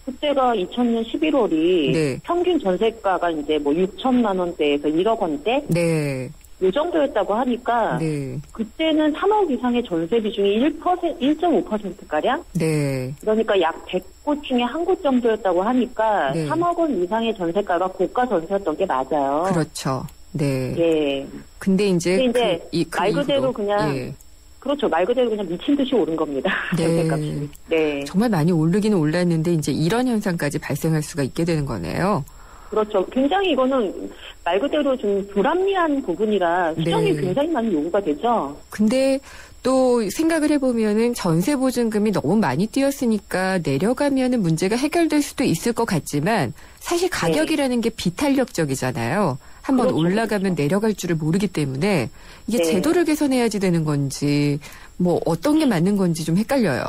그때가 2000년 11월이 네. 평균 전세가가 이제 뭐 6천만 원대에서 1억 원대 네. 이 정도였다고 하니까 네. 그때는 3억 이상의 전세 비중이 1.5%가량? 네. 그러니까 약 100곳 중에 한 곳 정도였다고 하니까 네. 3억 원 이상의 전세가가 고가 전세였던 게 맞아요. 그렇죠. 네. 예. 근데 이제 근데 말 그대로 이후로, 그냥 예. 그렇죠. 말 그대로 그냥 미친 듯이 오른 겁니다. 네. 전세값이. 네. 정말 많이 오르기는 올랐는데 이제 이런 현상까지 발생할 수가 있게 되는 거네요. 그렇죠. 굉장히 이거는 말 그대로 좀 불합리한 부분이라 수정이 굉장히 많은 요구가 되죠. 근데 또 생각을 해보면은 전세보증금이 너무 많이 뛰었으니까 내려가면은 문제가 해결될 수도 있을 것 같지만 사실 가격이라는 게 비탄력적이잖아요. 한번 그렇죠. 올라가면 내려갈 줄을 모르기 때문에 이게 제도를 개선해야지 되는 건지 뭐 어떤 게 맞는 건지 좀 헷갈려요.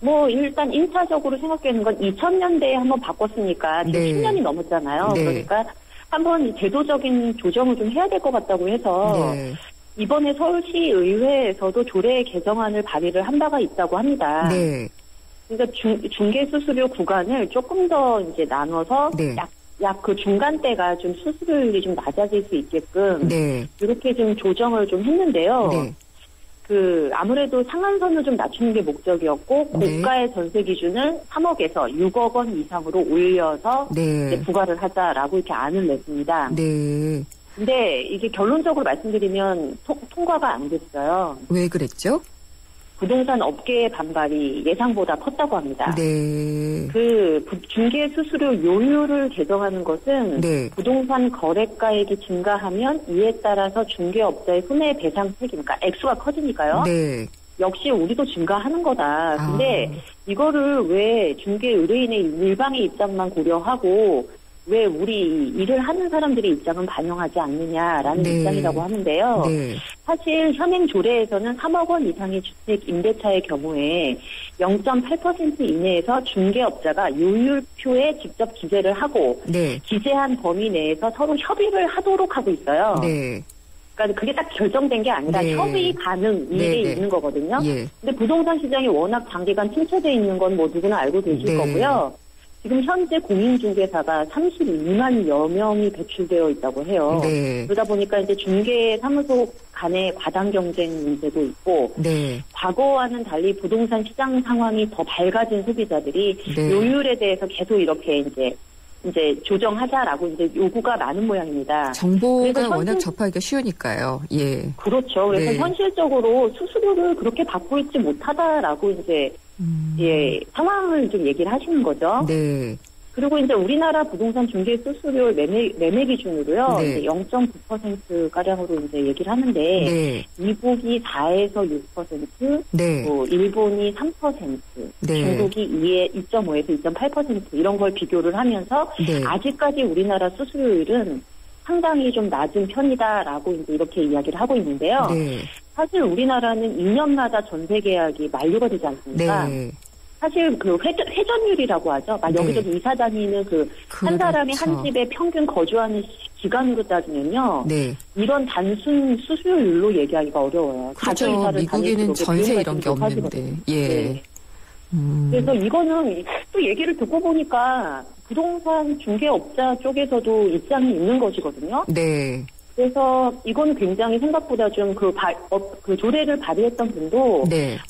뭐 일단 1차적으로 생각하는 건 2000년대에 한번 바꿨으니까 지금 10년이 넘었잖아요. 그러니까 한번 제도적인 조정을 좀 해야 될 것 같다고 해서 이번에 서울시의회에서도 조례 개정안을 발의를 한 바가 있다고 합니다. 그러니까 중개수수료 구간을 조금 더 이제 나눠서 약 그 중간대가 좀 수수료율이 좀 낮아질 수 있게끔 이렇게 좀 조정을 좀 했는데요. 그 아무래도 상한선을 좀 낮추는 게 목적이었고 고가의 전세 기준을 3억에서 6억 원 이상으로 올려서 이제 부과를 하자라고 이렇게 안을 냈습니다. 근데 이게 결론적으로 말씀드리면 통과가 안 됐어요. 왜 그랬죠? 부동산 업계의 반발이 예상보다 컸다고 합니다. 그 중개 수수료 요율을 개정하는 것은 부동산 거래가액이 증가하면 이에 따라서 중개업자의 손해배상 책임, 그러니까 액수가 커지니까요. 역시 우리도 증가하는 거다. 근데 이거를 왜 중개 의뢰인의 일방의 입장만 고려하고 왜 우리 일을 하는 사람들의 입장은 반영하지 않느냐라는 입장이라고 하는데요. 사실 현행 조례에서는 3억 원 이상의 주택 임대차의 경우에 0.8% 이내에서 중개업자가 요율표에 직접 기재를 하고 기재한 범위 내에서 서로 협의를 하도록 하고 있어요. 그러니까 그게 딱 결정된 게 아니라 협의 가능 이게 있는 거거든요. 근데 부동산 시장이 워낙 장기간 침체돼 있는 건 뭐 누구나 알고 계실 거고요. 지금 현재 공인중개사가 32만여 명이 배출되어 있다고 해요. 그러다 보니까 이제 중개사무소 간의 과당 경쟁 문제도 있고, 과거와는 달리 부동산 시장 상황이 더 밝아진 소비자들이 요율에 대해서 계속 이렇게 이제 조정하자라고 이제 요구가 많은 모양입니다. 정보가 워낙 접하기가 쉬우니까요. 그렇죠. 그래서 현실적으로 수수료를 그렇게 받고 있지 못하다라고 이제 상황을 좀 얘기를 하시는 거죠. 그리고 이제 우리나라 부동산 중개 수수료 매매 기준으로요. 이제 0.9%가량으로 이제 얘기를 하는데, 미국이 4에서 6%, 뭐 일본이 3%, 중국이 2.5에서 2.8% 이런 걸 비교를 하면서 아직까지 우리나라 수수료율은 상당히 좀 낮은 편이다라고 이제 이렇게 이야기를 하고 있는데요. 사실 우리나라는 2년마다 전세 계약이 만료가 되지 않습니까? 사실 그 회전율이라고 하죠. 여기저기 이사 다니는 한 사람이 한 집에 평균 거주하는 기간으로 따지면요. 이런 단순 수수료율로 얘기하기가 어려워요. 그렇죠. 미국에는 전세 이런 게 없는데. 그래서 이거는 또 얘기를 듣고 보니까 부동산 중개업자 쪽에서도 입장이 있는 것이거든요. 그래서 이건 굉장히 생각보다 좀 그 조례를 발의했던 분도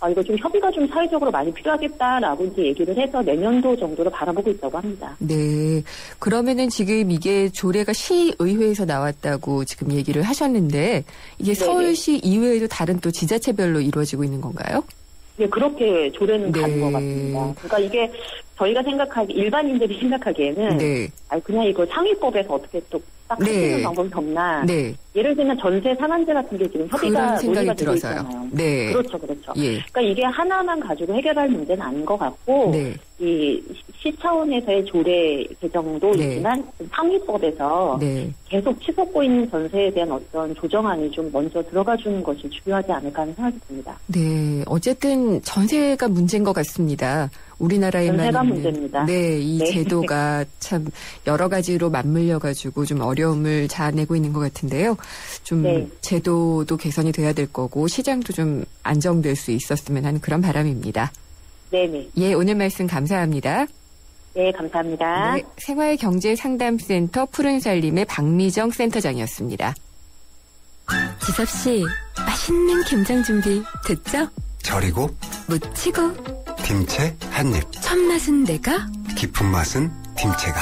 이거 좀 협의가 좀 사회적으로 많이 필요하겠다라고 이제 얘기를 해서 내년도 정도로 바라보고 있다고 합니다. 그러면은 지금 이게 조례가 시의회에서 나왔다고 지금 얘기를 하셨는데 이게 서울시 이외에도 다른 또 지자체별로 이루어지고 있는 건가요? 그렇게 조례는 가는 것 같습니다. 그러니까 이게 저희가 일반인들이 생각하기에는 그냥 이거 상위법에서 어떻게 또 딱 하시는 방법이 없나. 예를 들면 전세 상한제 같은 게 지금 협의가 논의가 되고 있잖아요. 그렇죠. 그러니까 이게 하나만 가지고 해결할 문제는 아닌 것 같고 이 시 차원에서의 조례 개정도 있지만 상위법에서 계속 치솟고 있는 전세에 대한 어떤 조정안이 좀 먼저 들어가 주는 것이 중요하지 않을까 하는 생각이 듭니다. 어쨌든 전세가 문제인 것 같습니다. 우리나라에만 전세가 문제입니다. 이 제도가 참 여러 가지로 맞물려가지고 좀 어려움을 자아내고 있는 것 같은데요. 좀 제도도 개선이 돼야 될 거고 시장도 좀 안정될 수 있었으면 하는 그런 바람입니다. 오늘 말씀 감사합니다. 감사합니다. 생활경제상담센터 푸른살림의 박미정 센터장이었습니다. 지섭씨, 맛있는 김장 준비 됐죠? 절이고 무치고 김치 한 입. 첫맛은 내가, 깊은 맛은 김치가.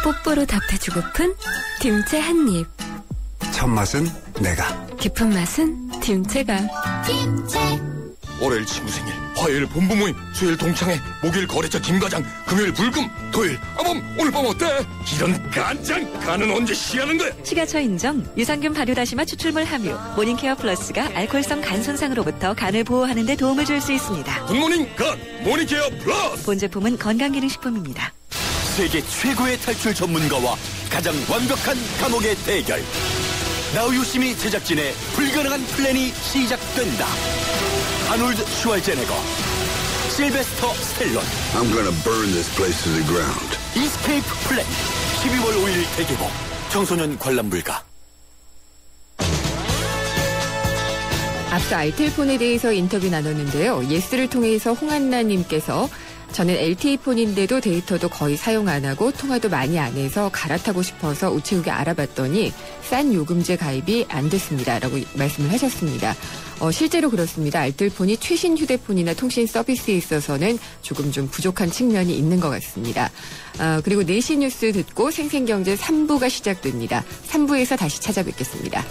뽀뽀로 답해주고픈 김치 한 입. 첫맛은 내가, 깊은 맛은 김치가. 올해를 친구 생일 화요일 본부 모임, 수요일 동창회, 목요일 거래처 김과장, 금요일 불금, 토요일 오늘 밤 어때? 이런 간장 간은 언제 시하는 거야? 식약처 인정 유산균 발효다시마 추출물 함유 모닝케어 플러스가 알코올성 간 손상으로부터 간을 보호하는 데 도움을 줄 수 있습니다. 굿모닝 간 모닝케어 플러스. 본 제품은 건강기능식품입니다. 세계 최고의 탈출 전문가와 가장 완벽한 감옥의 대결. 나우유시미 제작진의 불가능한 플랜이 시작된다. 아놀드 슈왈제네거, 실베스터 스텔론. I'm gonna burn this place to the ground. 이스케이프 플랜 12월 5일 대개봉. 청소년 관람 불가. 앞서 알텔폰에 대해서 인터뷰 나눴는데요. 예스를 통해서 홍한나님께서 저는 LTE폰인데도 데이터도 거의 사용 안 하고 통화도 많이 안 해서 갈아타고 싶어서 우체국에 알아봤더니 싼 요금제 가입이 안 됐습니다. 라고 말씀을 하셨습니다. 실제로 그렇습니다. 알뜰폰이 최신 휴대폰이나 통신 서비스에 있어서는 조금 좀 부족한 측면이 있는 것 같습니다. 그리고 4시 뉴스 듣고 생생경제 3부가 시작됩니다. 3부에서 다시 찾아뵙겠습니다.